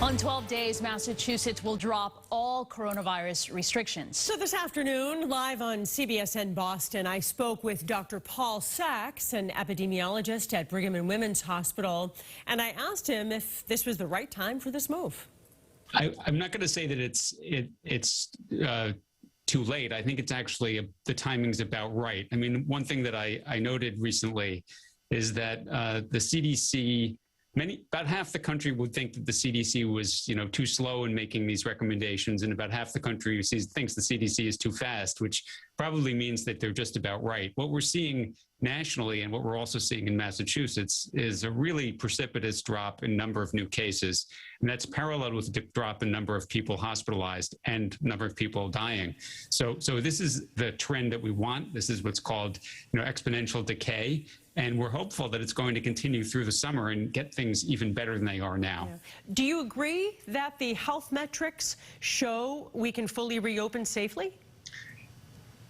On 12 days, Massachusetts will drop all coronavirus restrictions. So this afternoon, live on CBSN Boston, I spoke with Dr. Paul Sachs, an epidemiologist at Brigham Women's Hospital, and I asked him if this was the right time for this move. I'm not going to say that it's too late. I think it's actually the timing's about right. I mean, one thing that I noted recently is that the CDC, about half the country would think that the CDC was, too slow in making these recommendations, and about half the country thinks the CDC is too fast, which probably means that they're just about right. What we're seeing nationally and what we're also seeing in Massachusetts is a really precipitous drop in number of new cases, and that's paralleled with the drop in number of people hospitalized and number of people dying. So this is the trend that we want. This is what's called, exponential decay. And we're hopeful that it's going to continue through the summer and get things even better than they are now. Yeah. Do you agree that the health metrics show we can fully reopen safely?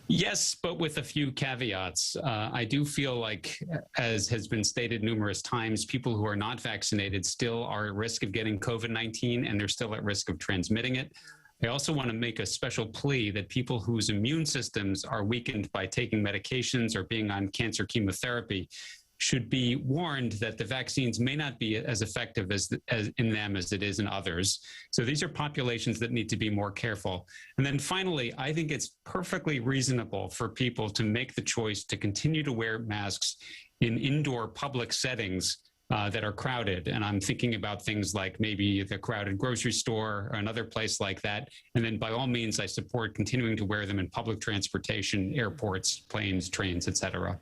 Yes, but with a few caveats. I do feel like, as has been stated numerous times, people who are not vaccinated still are at risk of getting COVID-19, and they're still at risk of transmitting it. I also want to make a special plea that people whose immune systems are weakened by taking medications or being on cancer chemotherapy should be warned that the vaccines may not be as effective as in them as it is in others. So these are populations that need to be more careful. And then finally, I think it's perfectly reasonable for people to make the choice to continue to wear masks in indoor public settings that are crowded. And I'm thinking about things like maybe the crowded grocery store or another place like that. And then by all means, I support continuing to wear them in public transportation, airports, planes, trains, et cetera.